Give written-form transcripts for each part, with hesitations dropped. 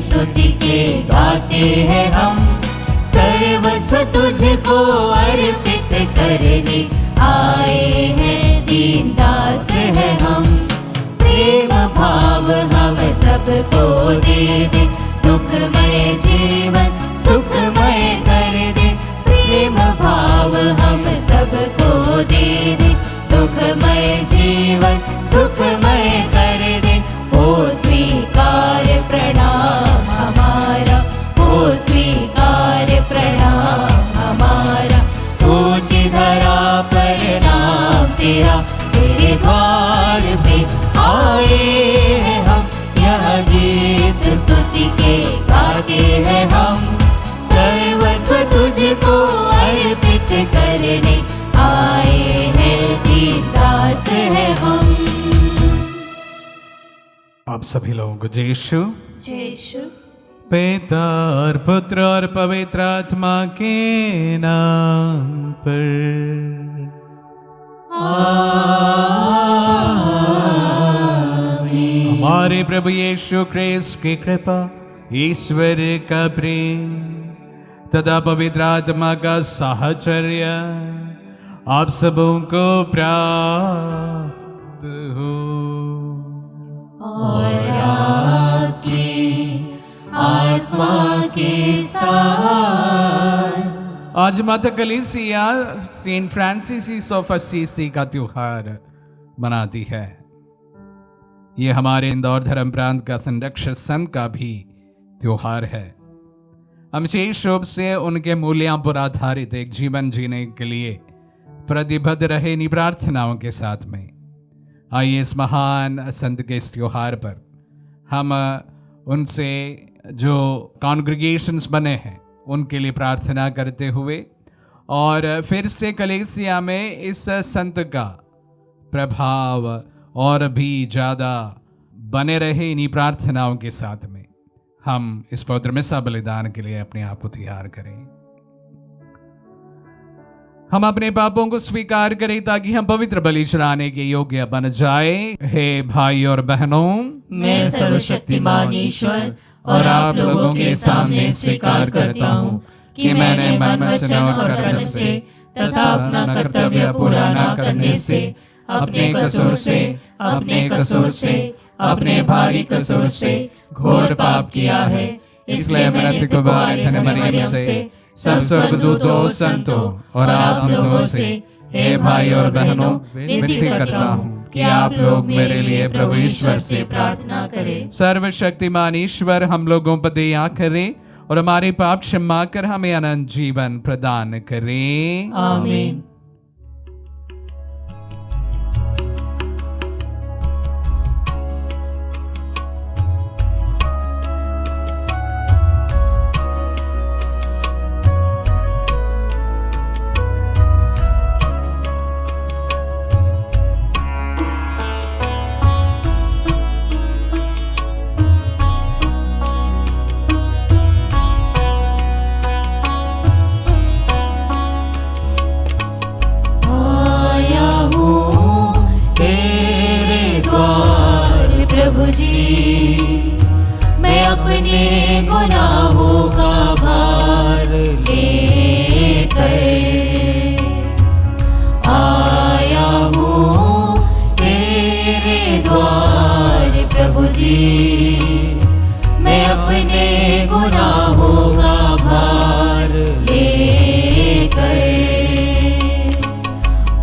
स्तुति के गाते हैं हम, सर्वस्व तुझको अर्पित करने आए हैं, दीन दास है हम। प्रेम भाव हम सबको दे दे, दुखमय जीवन सुखमय कर दे। प्रेम भाव हम सबको दे दे, दुखमय जीवन सुखमय कर दे। हो स्वीकार प्रणाम हमारा, हो स्वीकार प्रणाम हमारा। ऊंची धरा पर नाम तेरा, तेरे द्वार पे आए हैं हम। यह गीत स्तुति के गाते हैं हम, सर्वस्व तुझको अर्पित करने आए हैं, दीन दास है हम। आप सभी लोगों को जय यीशु। जय यीशु। पिता और पुत्र और पवित्र आत्मा के नाम पर आमीन। हमारे प्रभु यीशु क्रिस्त की कृपा, ईश्वर का प्रेम तथा पवित्र आत्मा का साहचर्य आप सबों को प्राप्त हो। और आपकी आत्मा के साथ। आज माता कलीसिया सेंट फ्रांसिस ऑफ असीसी का त्योहार मनाती है। ये हमारे इंदौर धर्म प्रांत का संरक्षक संत का भी त्योहार है। हम विशेष रूप से उनके मूल्यों पर आधारित एक जीवन जीने के लिए प्रतिबद्ध रहे इन प्रार्थनाओं के साथ में आइए इस महान संत के इस त्योहार पर हम उनसे जो कॉन्ग्रीगेशंस बने हैं उनके लिए प्रार्थना करते हुए और फिर से कलीसिया में इस संत का प्रभाव और भी ज़्यादा बने रहे इन्हीं प्रार्थनाओं के साथ में हम इस पवित्र मिसा बलिदान के लिए अपने आप को तैयार करें। हम अपने पापों को स्वीकार करें ताकि हम पवित्र बलि चढ़ाने के योग्य बन जाए। हे भाई और बहनों, मैं सर्वशक्तिमान ईश्वर और आप लोगों के सामने स्वीकार करता हूँ कि मैंने मन वचन और कर्म से तथा अपना कर्तव्य पूरा न करने से, अपने कसूर से, अपने भारी कसूर से घोर पाप किया है। इसलिए मैं कुमारी मरियम से, सब स्वर्गदूतों, संतों और आप लोगों से, हे भाई और बहनों, विनती करता हूँ कि आप लोग मेरे लिए प्रभु ईश्वर से प्रार्थना करें। सर्वशक्तिमान ईश्वर हम लोगों पर दया करें और हमारे पाप क्षमा कर हमें अनंत जीवन प्रदान करें। आमीन। प्रभु जी, मैं अपने गुनाहों का भार लेकर आया हूँ तेरे द्वार। प्रभु जी, मैं अपने गुनाहों का भार लेकर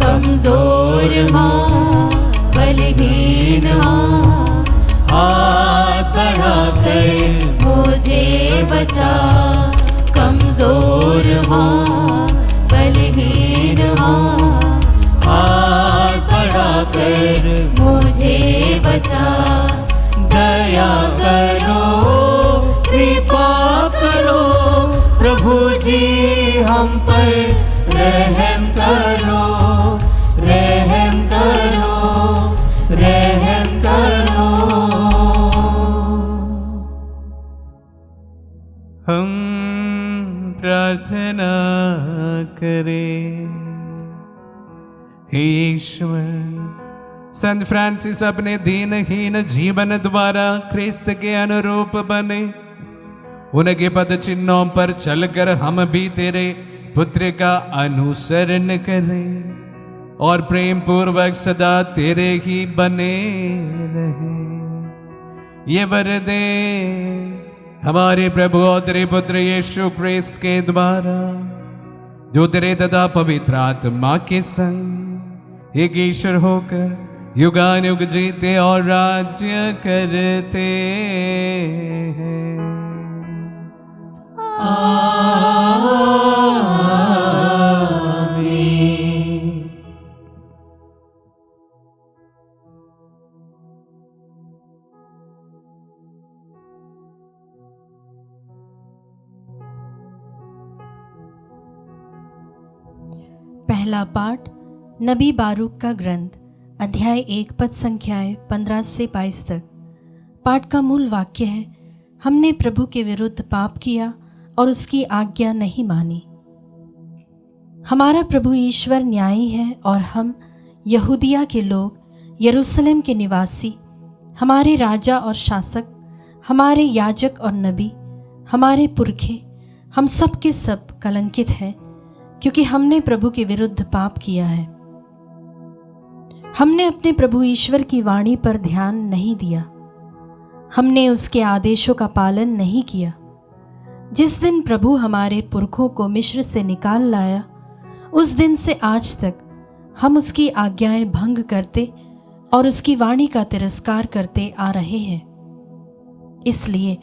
कमजोर हूँ, बलहीन हूँ, हाथ बढ़ाकर मुझे बचा। कमजोर हूँ, बलहीन हूँ, हाथ बढ़ाकर मुझे बचा। दया करो, कृपा करो, प्रभु जी हम पर रहम करो, रहम करो, रहम करो। हम प्रार्थना करें। हे ईश्वर, संत फ्रांसिस अपने दीनहीन जीवन द्वारा क्रिस्त के अनुरूप बने उनके पद चिन्हों पर चलकर हम भी तेरे पुत्र का अनुसरण करें और प्रेम पूर्वक सदा तेरे ही बने रहे। ये वर दे हमारे प्रभु और तेरे पुत्र यीशु क्रिस्त के द्वारा, जो तेरे तथा पवित्र आत्मा के संग एक ईश्वर होकर युगानुयुग जीते और राज्य करते हैं। पहला पाठ नबी बारूक का ग्रंथ, अध्याय 1 पद संख्याएं 15 से 22 तक। पाठ का मूल वाक्य है, हमने प्रभु के विरुद्ध पाप किया और उसकी आज्ञा नहीं मानी। हमारा प्रभु ईश्वर न्यायी है और हम यहूदिया के लोग, यरूशलेम के निवासी, हमारे राजा और शासक, हमारे याजक और नबी, हमारे पुरखे, हम सब के सब कलंकित हैं, क्योंकि हमने प्रभु के विरुद्ध पाप किया है। हमने अपने प्रभु ईश्वर की वाणी पर ध्यान नहीं दिया, हमने उसके आदेशों का पालन नहीं किया। जिस दिन प्रभु हमारे पुरखों को मिस्र से निकाल लाया, उस दिन से आज तक हम उसकी आज्ञाएं भंग करते और उसकी वाणी का तिरस्कार करते आ रहे हैं। इसलिए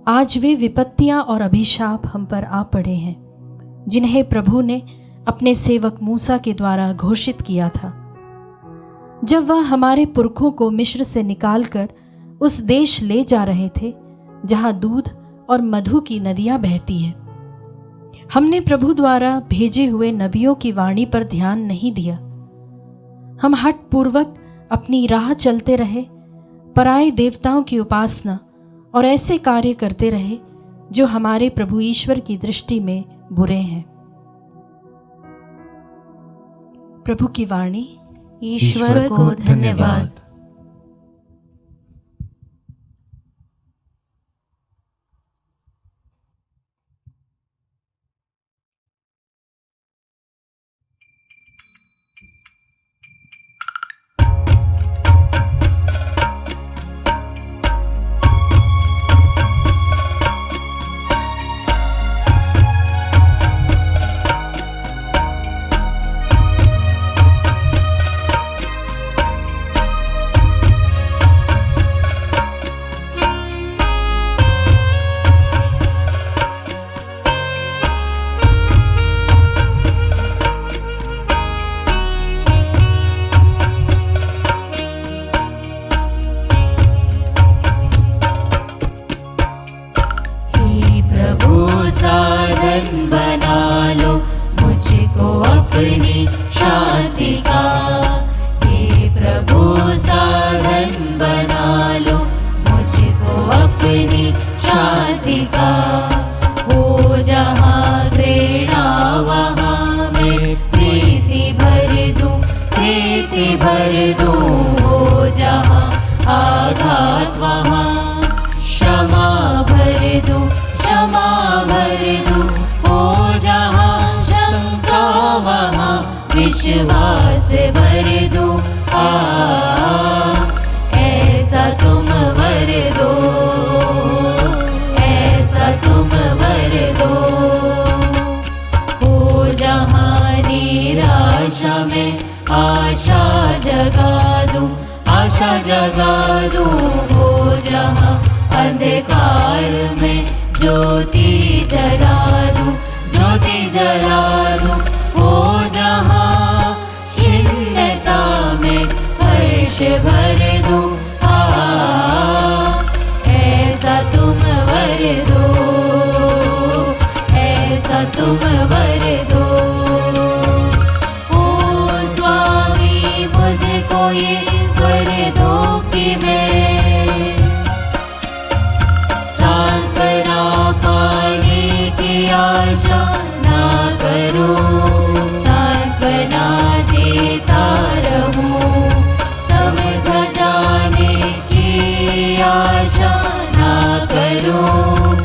आज वे विपत्तियां और अभिशाप हम पर आ पड़े हैं, जिन्हें प्रभु ने अपने सेवक मूसा के द्वारा घोषित किया था, जब वह हमारे पुरखों को मिस्र से निकालकर उस देश ले जा रहे थे जहां दूध और मधु की नदियां बहती हैं। हमने प्रभु द्वारा भेजे हुए नबियों की वाणी पर ध्यान नहीं दिया। हम हठ पूर्वक अपनी राह चलते रहे, पराये देवताओं की उपासना और ऐसे कार्य करते रहे जो हमारे प्रभु ईश्वर की दृष्टि में बुरे हैं। प्रभु की वाणी। ईश्वर को धन्यवाद। बना लो मुझको अपनी शांति का, हे प्रभु साधन बना लो मुझको अपनी शांति का। हो जहाँ घृणा वहाँ मैं प्रीति भर दूं, हो जहाँ आघात वहाँ क्षमा भर दूं, क्षमा भर दूं। हो जहाँ शंका वहाँ विश्वास भर दूं। ऐसा तुम वर दो, ऐसा तुम वर दो। हो जहाँ निराशा में आशा जगा दूं, आशा जगा दूं। हो जहाँ अंधकार में ज्योति जला दूं, ज्योति जला दूं। हो जहाँ शून्यता में हर्ष भर दूं। ऐसा तुम वर दो, ऐसा तुम वर दो। ओ स्वामी मुझको ये वर दो कि मैं सांत्वना पाने की आशा ना करूं, सांत्वना देता रहूं। समझ जाने की आशा ना करूं,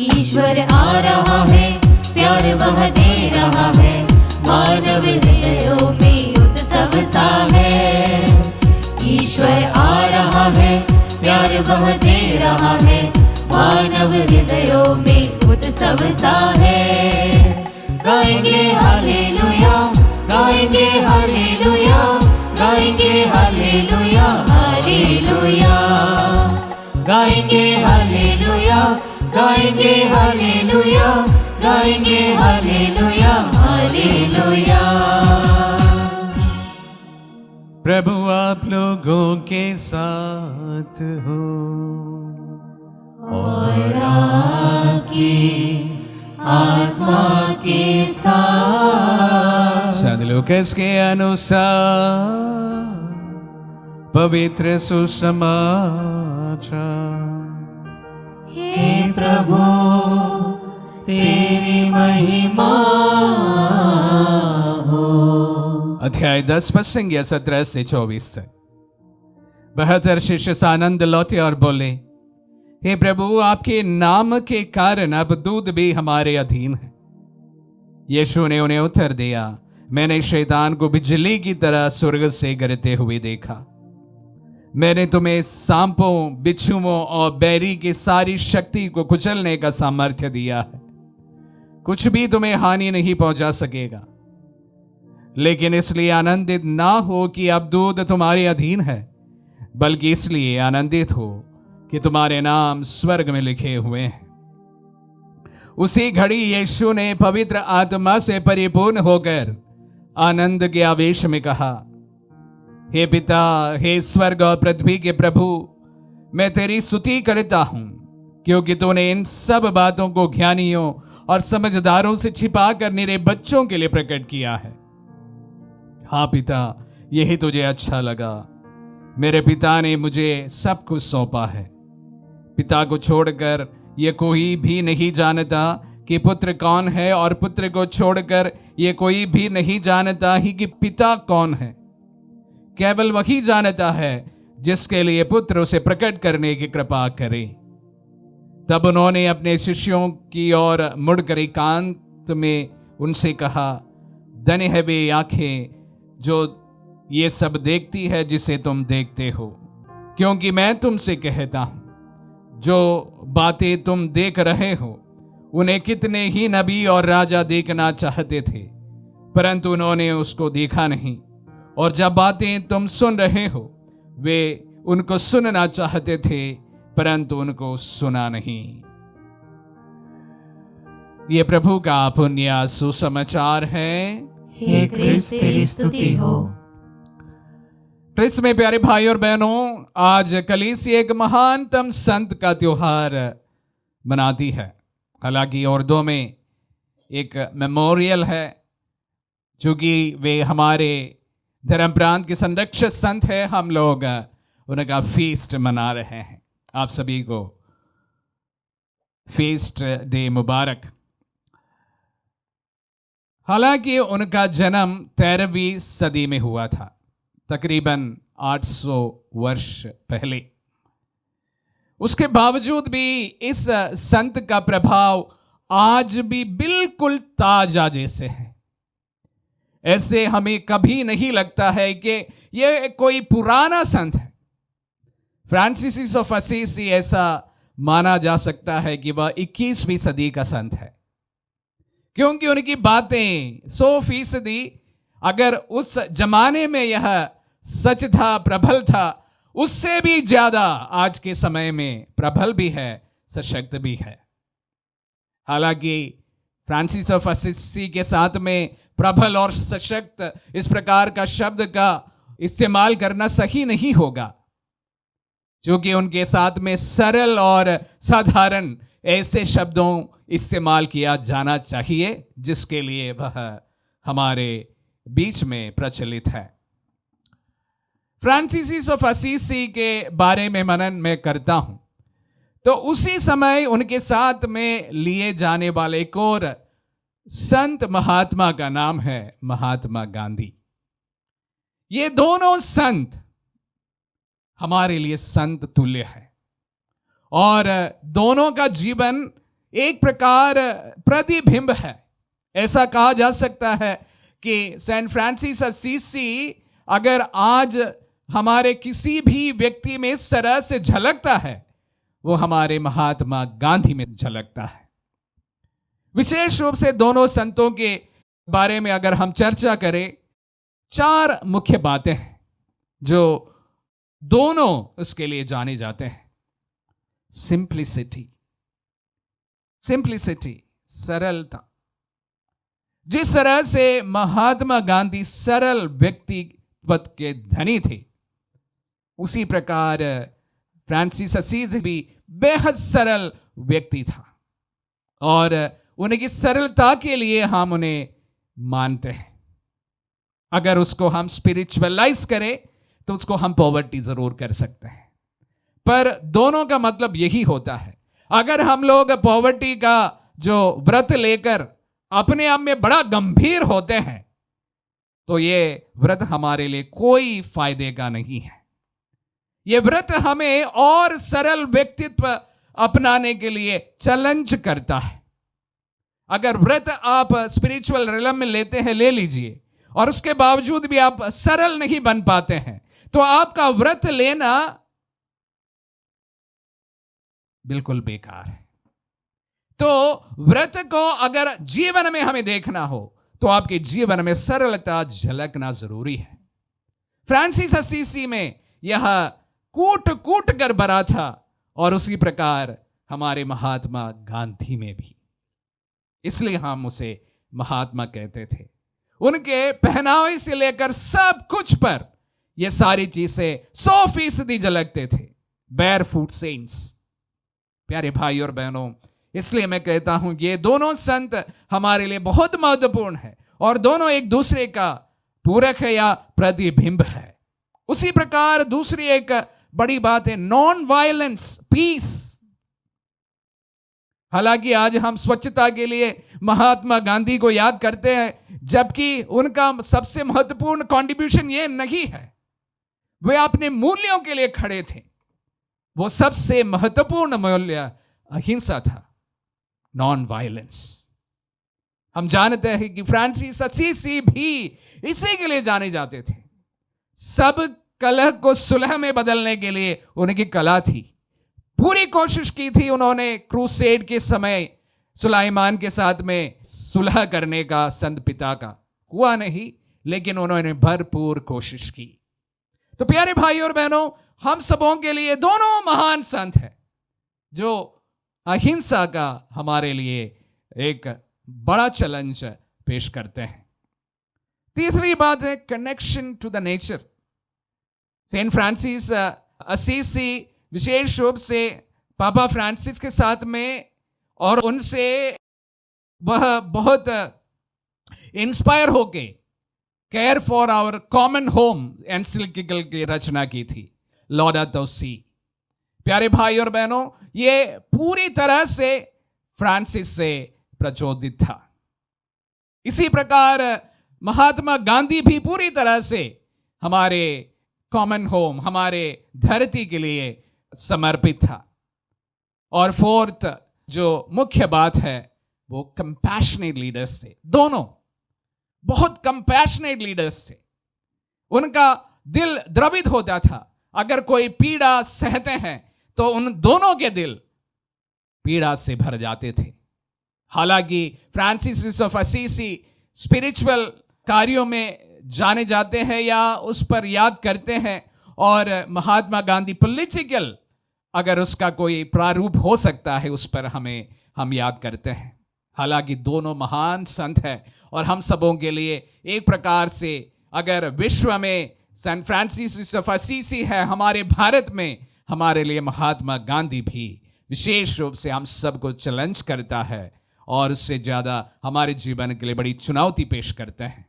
ईश्वर आ रहा है, प्यार वह दे रहा है, मानव हृदयों में उत्सव सा है। ईश्वर आ रहा है, प्यार वह दे रहा है, मानव हृदयों में उत्सव सा है। गाएंगे हालेलुया, गाएंगे हालेलुया, गाएंगे हालेलुया, हालेलुया। गाएंगे हालेलुया, गाएंगे हालेलुया, गाएंगे हालेलुया, हालेलुया। प्रभु आप लोगों के साथ हो और आपकी आत्मा के साथ। संत लूकास के अनुसार पवित्र सुसमाचार। हे प्रभु तेरी महिमा हो। अध्याय 10 पद संज्ञा 17 से 24 तक। 72 शिष्य आनंद लौटे और बोले, हे प्रभु आपके नाम के कारण अब दूत भी हमारे अधीन है। यीशु ने उन्हें उत्तर दिया, मैंने शैतान को बिजली की तरह स्वर्ग से गिरते हुए देखा। मैंने तुम्हें सांपों, बिच्छुओं और बैरी की सारी शक्ति को कुचलने का सामर्थ्य दिया है। कुछ भी तुम्हें हानि नहीं पहुंचा सकेगा। लेकिन इसलिए आनंदित ना हो कि अब दूत तुम्हारे अधीन है, बल्कि इसलिए आनंदित हो कि तुम्हारे नाम स्वर्ग में लिखे हुए हैं। उसी घड़ी यीशु ने पवित्र आत्मा से परिपूर्ण होकर आनंद के आवेश में कहा, हे पिता, हे स्वर्ग और पृथ्वी के प्रभु, मैं तेरी स्तुति करता हूं, क्योंकि तूने इन सब बातों को ज्ञानियों और समझदारों से छिपा कर मेरे बच्चों के लिए प्रकट किया है। हाँ पिता, यही तुझे अच्छा लगा। मेरे पिता ने मुझे सब कुछ सौंपा है। पिता को छोड़कर ये कोई भी नहीं जानता कि पुत्र कौन है, और पुत्र को छोड़कर ये कोई भी नहीं जानता ही कि पिता कौन है। केवल वही जानता है जिसके लिए पुत्र उसे प्रकट करने की कृपा करे। तब उन्होंने अपने शिष्यों की ओर मुड़कर एकांत में उनसे कहा, धन्य है वे आंखें जो ये सब देखती है जिसे तुम देखते हो, क्योंकि मैं तुमसे कहता हूं, जो बातें तुम देख रहे हो उन्हें कितने ही नबी और राजा देखना चाहते थे, परंतु उन्होंने उसको देखा नहीं। और जब बातें तुम सुन रहे हो वे उनको सुनना चाहते थे, परंतु उनको सुना नहीं। ये प्रभु का पुण्य सुसमाचार है। हे क्रिस्त तेरी स्तुति हो। क्रिस्त में प्यारे भाई और बहनों, आज कलीसिया एक महानतम संत का त्योहार मनाती है। हालांकि उर्दू में एक मेमोरियल है, चूंकि वे हमारे धर्म प्रांत के संरक्षक संत है, हम लोग उनका फीस्ट मना रहे हैं। आप सभी को फीस्ट डे मुबारक। हालांकि उनका जन्म 13वीं सदी में हुआ था, तकरीबन 800 वर्ष पहले। उसके बावजूद भी इस संत का प्रभाव आज भी बिल्कुल ताजा जैसे है। ऐसे हमें कभी नहीं लगता है कि यह कोई पुराना संत है। फ्रांसिस ऑफ असीसी ऐसा माना जा सकता है कि वह 21वीं सदी का संत है, क्योंकि उनकी बातें 100% अगर उस जमाने में यह सच था, प्रबल था, उससे भी ज्यादा आज के समय में प्रबल भी है, सशक्त भी है। हालांकि फ्रांसिस ऑफ असीसी के साथ में प्रबल और सशक्त इस प्रकार का शब्द का इस्तेमाल करना सही नहीं होगा, क्योंकि उनके साथ में सरल और साधारण ऐसे शब्दों इस्तेमाल किया जाना चाहिए जिसके लिए वह हमारे बीच में प्रचलित है। फ्रांसिस ऑफ असीसी के बारे में मनन मैं करता हूं तो उसी समय उनके साथ में लिए जाने वाले एक और संत महात्मा का नाम है महात्मा गांधी। ये दोनों संत हमारे लिए संत तुल्य है और दोनों का जीवन एक प्रकार प्रतिबिंब है। ऐसा कहा जा सकता है कि सैन फ्रांसिस असीसी अगर आज हमारे किसी भी व्यक्ति में इस तरह से झलकता है, वो हमारे महात्मा गांधी में झलकता है। विशेष रूप से दोनों संतों के बारे में अगर हम चर्चा करें, 4 मुख्य बातें हैं जो दोनों उसके लिए जाने जाते हैं। सिंप्लिसिटी, सरलता। जिस तरह से महात्मा गांधी सरल व्यक्तित्व के धनी थे, उसी प्रकार फ्रांसिस असीसी भी बेहद सरल व्यक्ति था, और उनकी सरलता के लिए हम उन्हें मानते हैं। अगर उसको हम स्पिरिचुअलाइज करें तो उसको हम पॉवर्टी जरूर कर सकते हैं, पर दोनों का मतलब यही होता है। अगर हम लोग पॉवर्टी का जो व्रत लेकर अपने आप में बड़ा गंभीर होते हैं, तो ये व्रत हमारे लिए कोई फायदे का नहीं है। ये व्रत हमें और सरल व्यक्तित्व अपनाने के लिए चैलेंज करता है। अगर व्रत आप स्पिरिचुअल रिलम में लेते हैं, ले लीजिए, और उसके बावजूद भी आप सरल नहीं बन पाते हैं, तो आपका व्रत लेना बिल्कुल बेकार है। तो व्रत को अगर जीवन में हमें देखना हो, तो आपके जीवन में सरलता झलकना जरूरी है। फ्रांसिस असीसी में यह कूट कूट कर भरा था, और उसी प्रकार हमारे महात्मा गांधी में भी। इसलिए हम उसे महात्मा कहते थे। उनके पहनावे से लेकर सब कुछ पर ये सारी चीजें 100% झलकते थे। Barefoot saints. प्यारे भाई और बहनों, इसलिए मैं कहता हूं ये दोनों संत हमारे लिए बहुत महत्वपूर्ण है, और दोनों एक दूसरे का पूरक है या प्रतिबिंब है। उसी प्रकार दूसरी एक बड़ी बात है नॉन वायलेंस, पीस। हालांकि आज हम स्वच्छता के लिए महात्मा गांधी को याद करते हैं, जबकि उनका सबसे महत्वपूर्ण कंट्रीब्यूशन ये नहीं है। वे अपने मूल्यों के लिए खड़े थे। वो सबसे महत्वपूर्ण मूल्य अहिंसा था, नॉन वायलेंस। हम जानते हैं कि फ्रांसिस असीसी भी इसी के लिए जाने जाते थे। सब कलह को सुलह में बदलने के लिए उनकी कला थी। पूरी कोशिश की थी उन्होंने क्रूसेड के समय सुलाइमान के साथ में सुलह करने का, संत पिता का। हुआ नहीं, लेकिन उन्होंने भरपूर कोशिश की। तो प्यारे भाई और बहनों, हम सबों के लिए दोनों महान संत हैं जो अहिंसा का हमारे लिए एक बड़ा चैलेंज पेश करते हैं। तीसरी बात है connection to the nature. Saint Francis Assisi विशेष रूप से पापा फ्रांसिस के साथ में और उनसे वह बहुत इंस्पायर होके care for our common home encyclical की रचना की थी, लॉडातो सी। प्यारे भाई और बहनों, ये पूरी तरह से फ्रांसिस से प्रचोदित था। इसी प्रकार महात्मा गांधी भी पूरी तरह से हमारे कॉमन होम, हमारे धरती के लिए समर्पित था। और फोर्थ जो मुख्य बात है वो कंपैशनेट लीडर्स थे। दोनों बहुत कंपैशनेट लीडर्स थे। उनका दिल द्रवित होता था। अगर कोई पीड़ा सहते हैं तो उन दोनों के दिल पीड़ा से भर जाते थे। हालांकि फ्रांसिस ऑफ असीसी स्पिरिचुअल कार्यों में जाने जाते हैं या उस पर याद करते हैं, और महात्मा गांधी पॉलिटिकल अगर उसका कोई प्रारूप हो सकता है उस पर हम याद करते हैं। हालांकि दोनों महान संत हैं, और हम सबों के लिए एक प्रकार से अगर विश्व में सैंट फ्रांसिस ऑफ असीसी है, हमारे भारत में हमारे लिए महात्मा गांधी भी विशेष रूप से हम सबको चैलेंज करता है, और उससे ज़्यादा हमारे जीवन के लिए बड़ी चुनौती पेश करते हैं।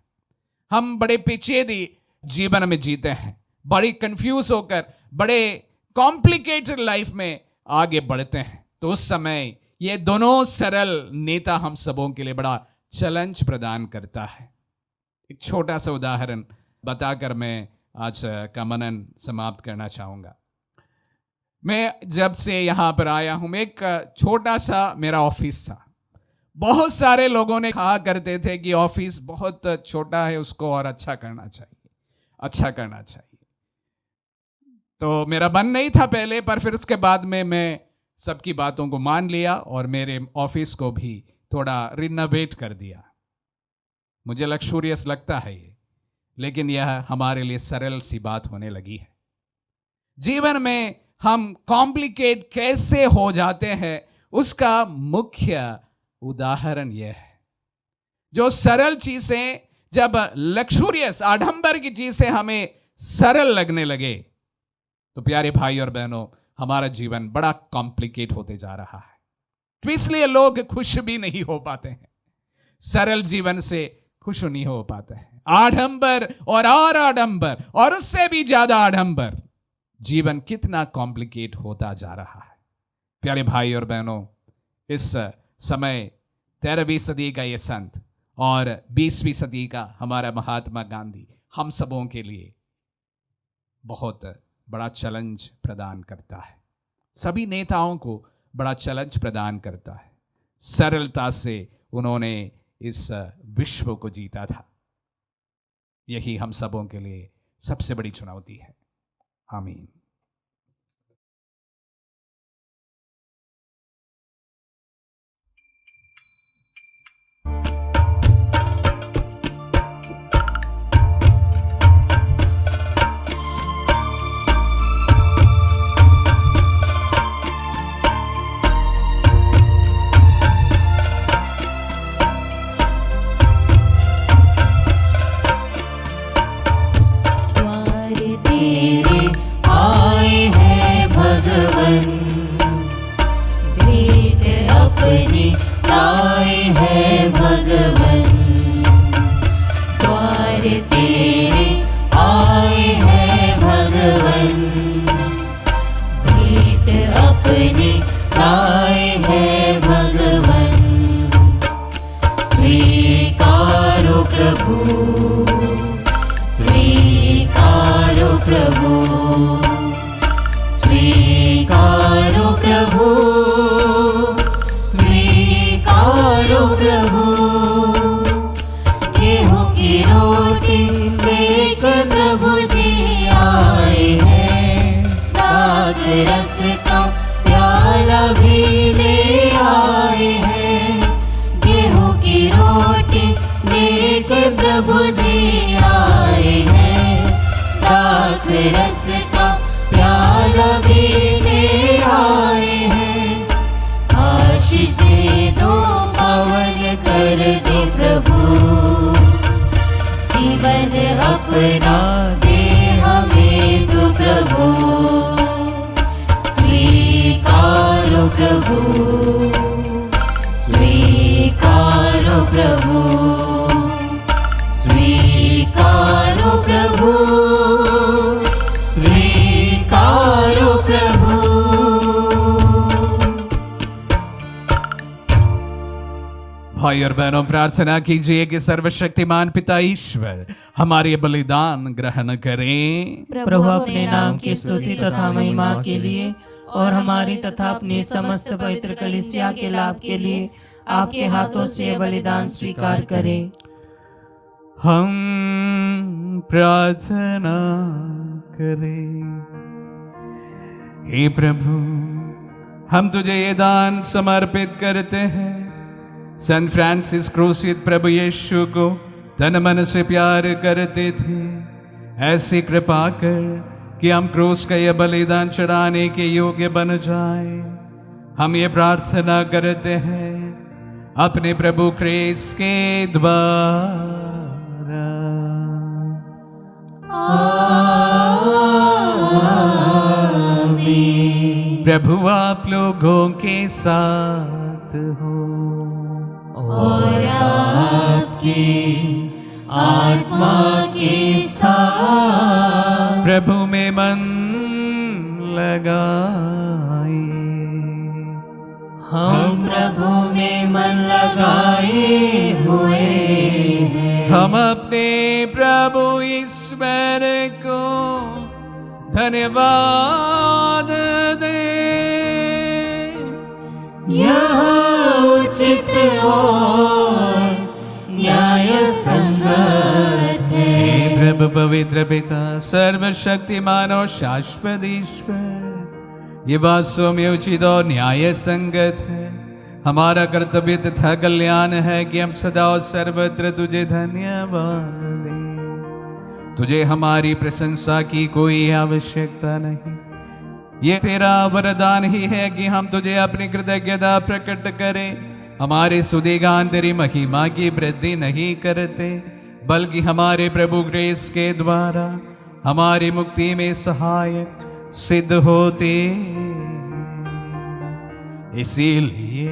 हम बड़े पेचीदे जीवन में जीते हैं, बड़ी कंफ्यूज होकर बड़े कॉम्प्लिकेटेड लाइफ में आगे बढ़ते हैं। तो उस समय ये दोनों सरल नेता हम सबों के लिए बड़ा चैलेंज प्रदान करता है। एक छोटा सा उदाहरण बताकर मैं आज का मनन समाप्त करना चाहूँगा। मैं जब से यहाँ पर आया हूँ, एक छोटा सा मेरा ऑफिस था। बहुत सारे लोगों ने कहा करते थे कि ऑफिस बहुत छोटा है, उसको और अच्छा करना चाहिए, अच्छा करना चाहिए। तो मेरा मन नहीं था पहले, पर फिर उसके बाद में मैं सबकी बातों को मान लिया और मेरे ऑफिस को भी थोड़ा रिनोवेट कर दिया। मुझे लग्जूरियस लगता है ये, लेकिन यह हमारे लिए सरल सी बात होने लगी है। जीवन में हम कॉम्प्लिकेट कैसे हो जाते हैं, उसका मुख्य उदाहरण यह है। जो सरल चीजें, जब लग्जूरियस आडंबर की चीजें हमें सरल लगने लगे, तो प्यारे भाई और बहनों, हमारा जीवन बड़ा कॉम्प्लिकेट होते जा रहा है। तो इसलिए लोग खुश भी नहीं हो पाते हैं, सरल जीवन से खुश नहीं हो पाते हैं। आडंबर और आडंबर और उससे भी ज्यादा आडंबर, जीवन कितना कॉम्प्लिकेट होता जा रहा है। प्यारे भाई और बहनों, इस समय 13वीं सदी का ये संत और 20वीं सदी का हमारा महात्मा गांधी हम सबों के लिए बहुत बड़ा चैलेंज प्रदान करता है। सभी नेताओं को बड़ा चैलेंज प्रदान करता है। सरलता से उन्होंने इस विश्व को जीता था। यही हम सबों के लिए सबसे बड़ी चुनौती है। आमीन। रस का प्याला भी ले आए हैं। गेहूं की रोटी लेके प्रभु जी आए हैं। दाख रस का प्याला भी ले आए हैं। आशीष दे दो, पावन कर दे प्रभु। जीवन अपना दे हमें तो प्रभु। स्वीकारो प्रभु, स्वीकारो प्रभु, स्वीकारो प्रभु, स्वीकारो प्रभु। भाई और बहनों, प्रार्थना कीजिए कि सर्वशक्तिमान पिता ईश्वर हमारे बलिदान ग्रहण करें। प्रभु अपने नाम की स्तुति तथा महिमा के लिए और हमारी तथा अपनी समस्त पवित्र कलीसिया के लाभ के लिए आपके हाथों से बलिदान स्वीकार करें। हम प्रार्थना करें। हे प्रभु, हम तुझे ये दान समर्पित करते हैं। संत फ्रांसिस क्रूसित प्रभु यीशु को तन मन से प्यार करते थे। ऐसी कृपा कर कि हम क्रूस का यह बलिदान चढ़ाने के योग्य बन जाएं। हम ये प्रार्थना करते हैं अपने प्रभु क्रिस्त के द्वारा। आमीन। प्रभु आप लोगों के साथ हो और आपकी आत्मा के साथ। प्रभु में मन लगाए। हम प्रभु में मन लगाए हुए हैं। हम अपने प्रभु ईश्वर को धन्यवाद दे यह उचित और न्याय संगत है। हे प्रभु पवित्र पिता सर्वशक्तिमान और शाश्वत ईश्वर, ये बात वास्तव में उचित और न्याय संगत है। हमारा कर्तव्य तथा कल्याण है कि हम सदा और सर्वत्र तुझे धन्यवाद दें। तुझे हमारी प्रशंसा की कोई आवश्यकता नहीं। ये तेरा वरदान ही है कि हम तुझे अपनी कृतज्ञता प्रकट करें। हमारे सुधिगान तेरी महिमा की वृद्धि नहीं करते, बल्कि हमारे प्रभु ग्रेस के द्वारा हमारी मुक्ति में सहायक सिद्ध होते। इसीलिए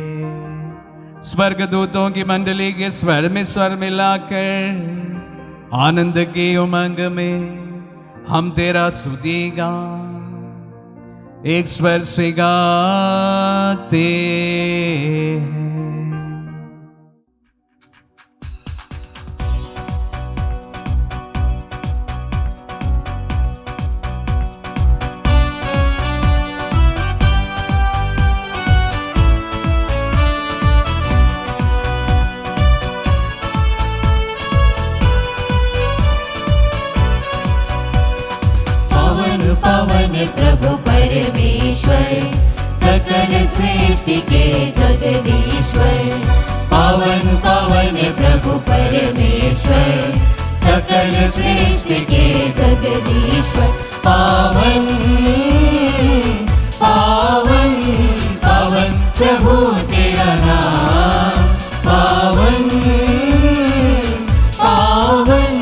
स्वर्गदूतों की मंडली के स्वर में स्वर मिलाकर आनंद के उमंग में हम तेरा स्तुतिगान एक स्वर से गाते हैं। पवन प्रभु परमेश्वर, सकल सृष्टि के जगदीश्वर। पावन पावन प्रभु परमेश्वर, सकल सृष्टि के जगदीश्वर। पावन पावन पावन प्रभु तेरा नाम। पावन पावन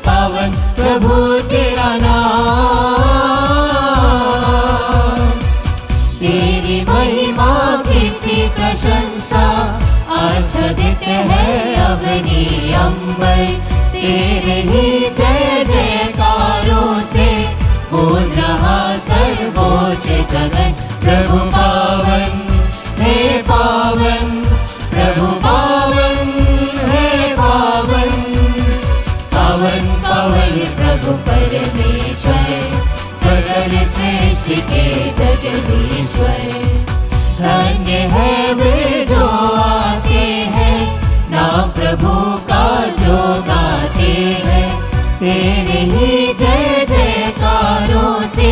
पावन प्रभु तेरा नाम। तेरी महिमा कीर्ति प्रशंसा आच्छादित है अवनी अंबर। तेरे ही जय जयकारों से गूंज रहा सर्वोच्च गगन। प्रभु पावन हे पावन, प्रभु पावन हे पावन। पावन पावन प्रभु परमेश्वर, सकल सृष्टि के जगदीश्वर। धन्य है वे जो आते हैं, नाम प्रभु का जो गाते हैं। तेरे ही जय जयकारों से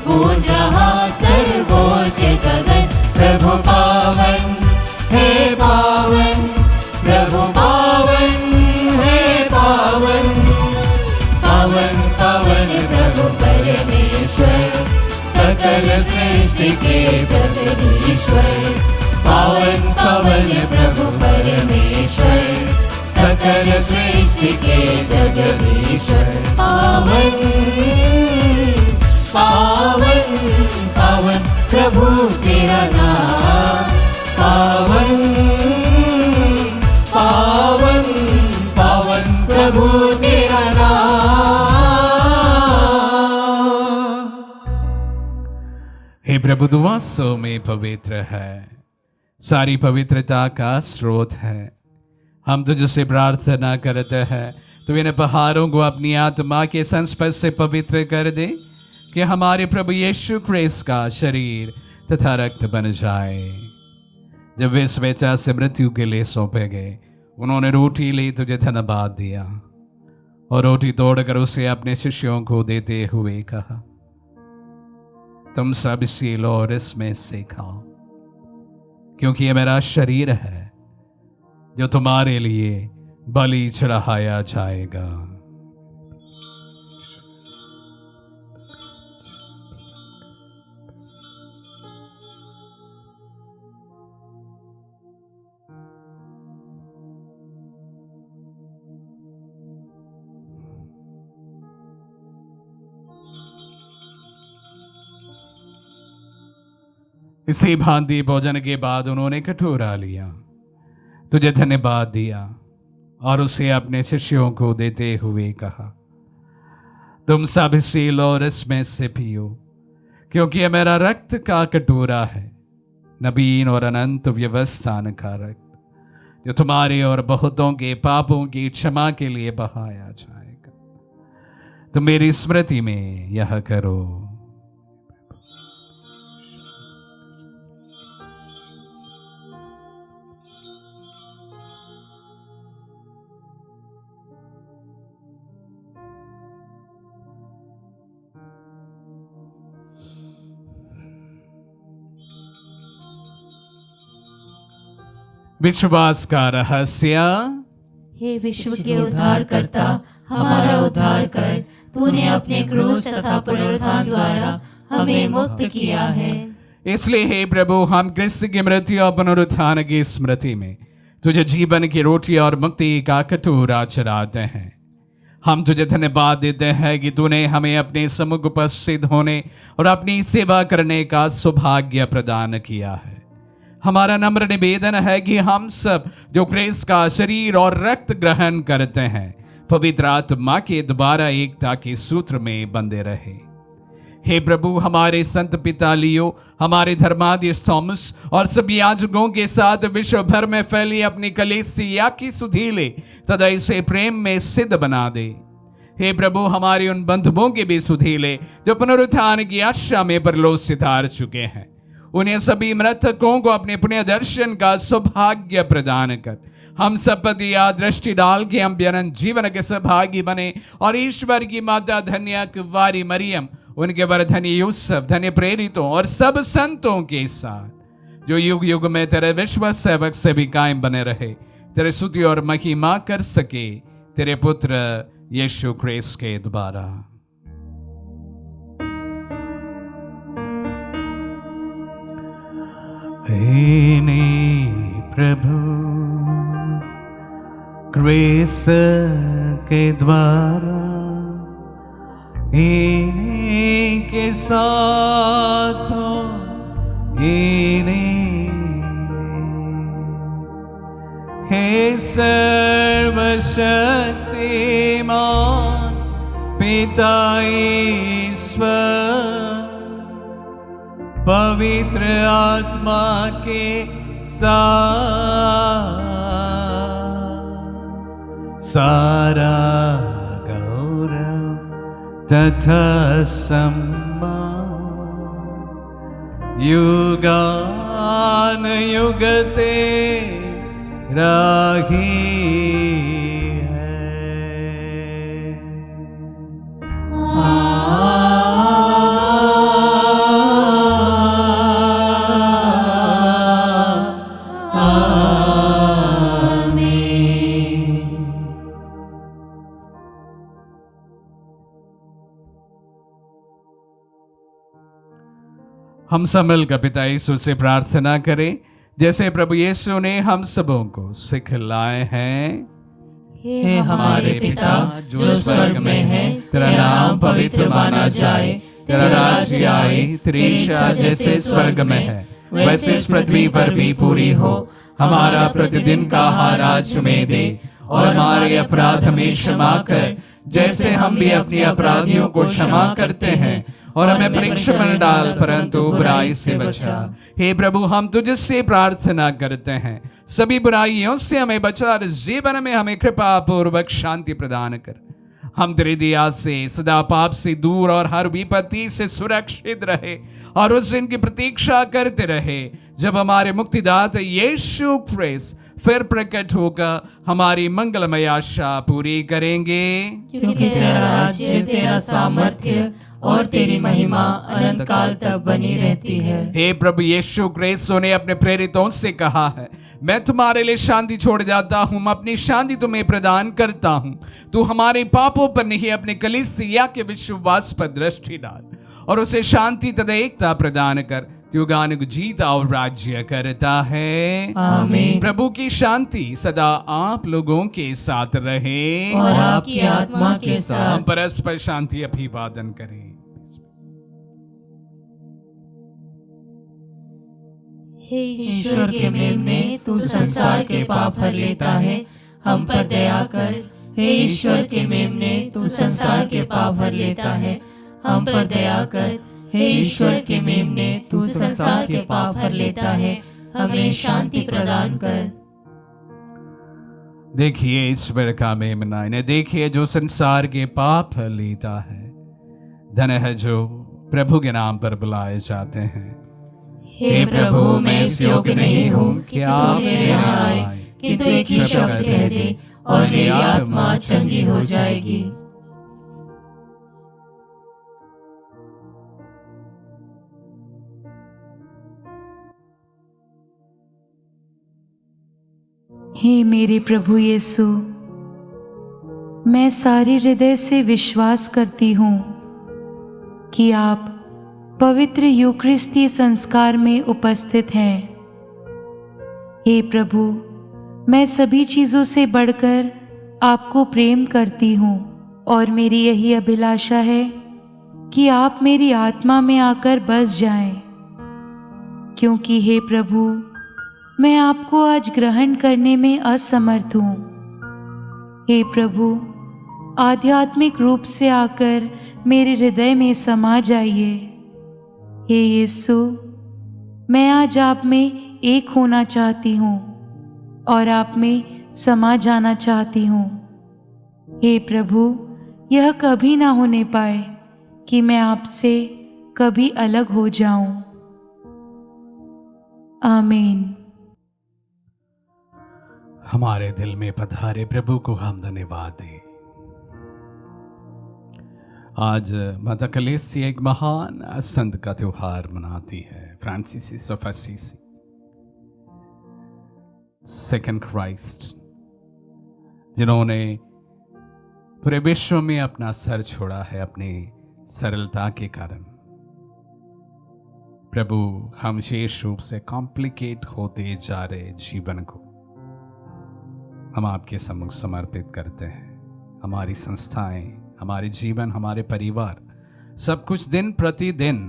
गूंज रहा सर्वोच्च गगन। प्रभु पावन हे पावन, प्रभु पावन हे पावन। पावन पावन प्रभु परमेश्वर, सकल सृष्टि के जगदीश्वर। पावन पावन प्रभु परमेश्वर, सकल सृष्टि के जगदीश्वर। पावन पावन पावन प्रभु तेरा नाम। पावन पावन पावन प्रभु तेरा नाम। हे प्रभु तू वास्तव में पवित्र है, सारी पवित्रता का स्रोत है। हम तुझसे प्रार्थना करते हैं तो इन पहाड़ों को अपनी आत्मा के संस्पर्श से पवित्र कर दे, कि हमारे प्रभु यीशु क्रिस्त का शरीर तथा रक्त बन जाए। जब वे स्वेच्छा से मृत्यु के लिए सौंपे गए, उन्होंने रोटी ली, तुझे धन्यवाद दिया और रोटी तोड़कर उसे अपने शिष्यों को देते हुए कहा, तुम सब इसे लो और इसमें से खाओ, क्योंकि यह मेरा शरीर है जो तुम्हारे लिए बलि चढ़ाया जाएगा। इसी भांति भोजन के बाद उन्होंने कटोरा लिया, तुझे धन्यवाद दिया और उसे अपने शिष्यों को देते हुए कहा, तुम सब इसे लो और इसमें से पियो, क्योंकि यह मेरा रक्त का कटोरा है, नवीन और अनंत व्यवस्थान का रक्त, जो तुम्हारे और बहुतों के पापों की क्षमा के लिए बहाया जाएगा। तुम मेरी स्मृति में यह करो। विश्वास का रहस्य। हे विश्व के उद्धार करता, हमारा उद्धार कर। तूने अपने क्रूस तथा पुनरुत्थान द्वारा हमें मुक्त किया है। इसलिए हे प्रभु, हम क्रिस्त की मृत्यु और पुनरुत्थान की स्मृति में तुझे जीवन की रोटी और मुक्ति का कटोरा चढ़ाते हैं। हम तुझे धन्यवाद देते हैं कि तूने हमें अपने सम्मुख उपस्थित होने और अपनी सेवा करने का सौभाग्य प्रदान किया है। हमारा नम्र निवेदन है कि हम सब जो क्रिस्त का शरीर और रक्त ग्रहण करते हैं, पवित्र आत्मा के द्वारा एकता के सूत्र में बंधे रहे। हे प्रभु, हमारे संत पिता लियो, हमारे धर्माधीश थॉमस और सब याजकों के साथ विश्व भर में फैली अपनी कलीसिया की सुधीले तथा इसे प्रेम में सिद्ध बना दे। हे प्रभु, हमारे उन बंधुओं के भी सुधीले जो पुनरुत्थान की आशा में परलोक सिधार चुके हैं, उन्हें सभी मृतकों को अपने पुण्य दर्शन का सौभाग्य प्रदान कर हम सब पर या दृष्टि डाल के हम अनंत जीवन के सहभागी बने और ईश्वर की माता धन्य कुंवारी मरियम, उनके वर धन्य यूसुफ, धन्य प्रेरितों और सब संतों के साथ जो युग युग में तेरे विश्व सेवक से भी कायम बने रहे, तेरे स्तुति और महिमा कर सके तेरे पुत्र यीशु क्रिस्त के द्वारा। प्रभु क्रिस्त के द्वारा इन्हीं के साथ हो, इन्हीं हे सर्वशक्तिमान पिता ईश्वर, पवित्र आत्मा के साथ सारा गौरव तथा सम्मान युगान युग तेरा ही है। हम सब मिलकर पिता यीशु से प्रार्थना करें, जैसे प्रभु यीशु ने हम सबों को सिखलाए हैं। हे हमारे पिता जो स्वर्ग में है, तेरा नाम पवित्र माना जाए, तेरा राज्य आए, तेरी इच्छा जैसे स्वर्ग में है वैसे इस पृथ्वी पर भी पूरी हो। हमारा प्रतिदिन का आहार आज हमें दे और हमारे अपराध हमें क्षमा कर, जैसे हम भी अपने अपराधियों को क्षमा करते हैं, और हमें परीक्षा में डाल परंतु बुराई से बचा। हे प्रभु, हम तुझसे प्रार्थना करते हैं, सभी बुराइयों से हमें बचा और जीवन में हमें कृपा पूर्वक शांति प्रदान कर। हम तेरी दया से सदा पाप से दूर और हर विपत्ति से सुरक्षित रहे और उस दिन की प्रतीक्षा करते रहे जब हमारे मुक्तिदाता यीशु क्रिस्त फिर प्रकट होकर हमारी मंगलमय आशा पूरी करेंगे। क्योंकि तेरा राज्य, तेरा सामर्थ्य और तेरी महिमा अनंत काल तक बनी रहती है। हे प्रभु यीशु क्रिस्त ने अपने प्रेरितों से कहा है, मैं तुम्हारे लिए शांति छोड़ जाता हूँ, अपनी शांति तुम्हें प्रदान करता हूँ। तू हमारे पापों पर नहीं अपने कलीसिया के विश्वास पर दृष्टि डाल और उसे शांति तथा एकता प्रदान कर। युगानुग जीता और राज्य करता है। आमीन। प्रभु की शांति सदा आप लोगों के साथ रहे और आपकी आत्मा के साथ। हम परस्पर शांति अभिवादन करें। हे ईश्वर के मेमने, तू संसार के पाप हर लेता है, हम पर दया कर। हे ईश्वर के मेमने, तू संसार के पाप हर लेता है, हम पर दया कर। हे ईश्वर के मेमने, तू संसार के पाप हर लेता है, हमें शांति प्रदान कर। देखिए ईश्वर का मेमना, इन्हें देखिए जो संसार के पाप हर लेता है। धन्य है जो प्रभु के नाम पर बुलाए जाते हैं। हे प्रभु, मैं इस योग्य नहीं हूँ कि तू मेरे यहाँ आए, किंतु एक ही शब्द कह दे और मेरी आत्मा चंगी हो जाएगी। हे मेरे प्रभु यीशु, मैं सारे हृदय से विश्वास करती हूँ कि आप पवित्र यूकरिस्तीय संस्कार में उपस्थित हैं। हे प्रभु, मैं सभी चीज़ों से बढ़कर आपको प्रेम करती हूँ और मेरी यही अभिलाषा है कि आप मेरी आत्मा में आकर बस जाएं, क्योंकि हे प्रभु, मैं आपको आज ग्रहण करने में असमर्थ हूँ। हे प्रभु, आध्यात्मिक रूप से आकर मेरे हृदय में समा जाइए। हे यीशु, मैं आज आप में एक होना चाहती हूँ और आप में समा जाना चाहती हूँ। हे प्रभु, यह कभी ना होने पाए कि मैं आपसे कभी अलग हो जाऊं। आमीन। हमारे दिल में पधारे प्रभु को हम धन्यवाद दें। आज माता कलेसी एक महान संत का त्योहार मनाती है, Francis of Assisi, second Christ, जिन्होंने पूरे विश्व में अपना सर छोड़ा है अपनी सरलता के कारण। प्रभु, हम विशेष रूप से कॉम्प्लिकेट होते जा रहे जीवन को हम आपके सम्मुख समर्पित करते हैं। हमारी संस्थाएं, हमारे जीवन, हमारे परिवार, सब कुछ दिन प्रतिदिन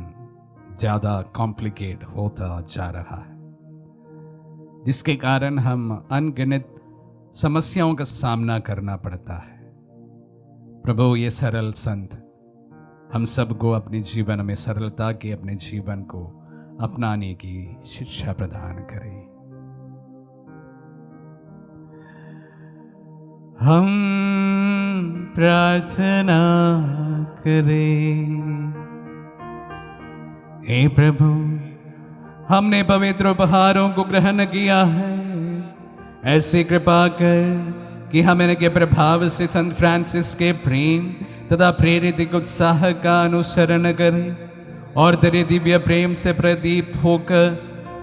ज्यादा कॉम्प्लिकेट होता जा रहा है, जिसके कारण हम अनगिनत समस्याओं का सामना करना पड़ता है। प्रभु, ये सरल संत हम सबको अपने जीवन में सरलता के अपने जीवन को अपनाने की शिक्षा प्रदान करें। हम प्रार्थना करें। हे प्रभु, हमने पवित्र उपहारों को ग्रहण किया है, ऐसी कृपा कर कि हम इनके प्रभाव से संत फ्रांसिस के प्रेम तथा प्रेरित उत्साह का अनुसरण करें और तेरे दिव्य प्रेम से प्रदीप्त होकर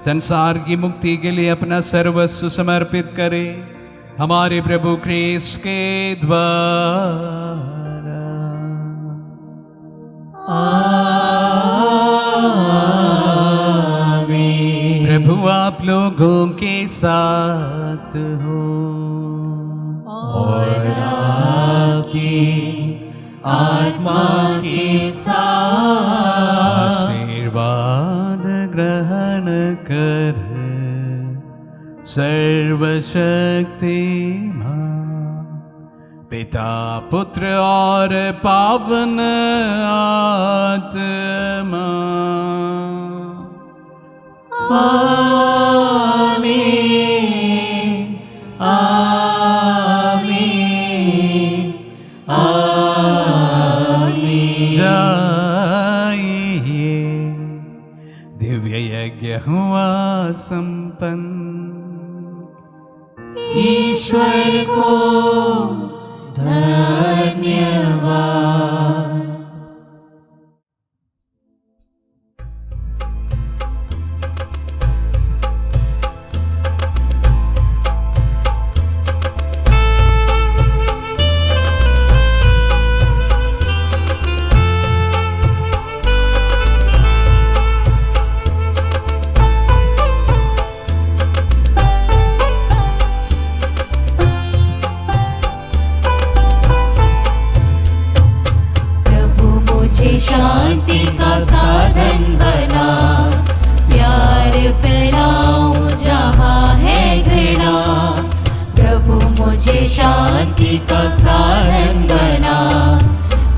संसार की मुक्ति के लिए अपना सर्वस्व समर्पित करें। हमारे प्रभु क्रिस्त के द्वारा। आमीन। प्रभु आप लोगों के साथ हो और आपकी आत्मा के साथ। आशीर्वाद ग्रहण कर सर्वशक्तिमान पिता, पुत्र और पावन आत्मा। आमीन। आमीन। आमीन। जाइए, दिव्य यज्ञ हुआ संपन्न। ईश्वर को धन्यवाद। शांति का साधन बना, प्यार फैलाऊं जहाँ है घृणा। प्रभु मुझे शांति का साधन बना,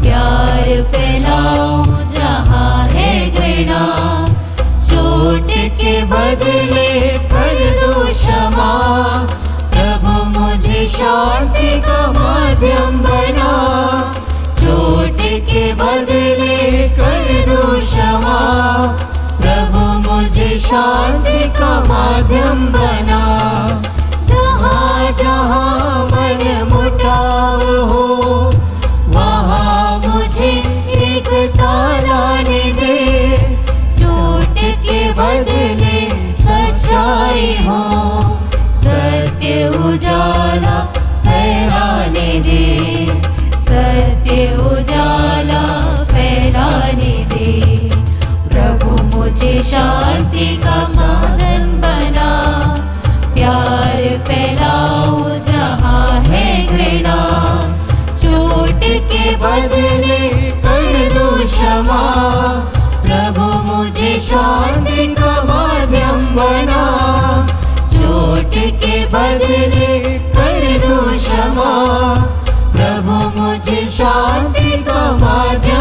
प्यार फैलाऊं जहाँ है घृणा। चोट के बदले कर दो क्षमा, प्रभु मुझे शांति का माध्यम बना। चोट के बदले कर दो क्षमा, प्रभु मुझे शांति का माध्यम बना। जहाँ जहाँ मन मुटाव हो, वहाँ मुझे एकता लाने दे। चोट के बदले सच्चाई हो, सत्य उजागर शांति का साधन बना। प्यार फैलाऊं जहाँ है घृणा, चोट के बदले कर दो क्षमा। प्रभु मुझे शांति का माध्यम बना, चोट के बदले कर दो क्षमा। प्रभु मुझे शांति का माध्यम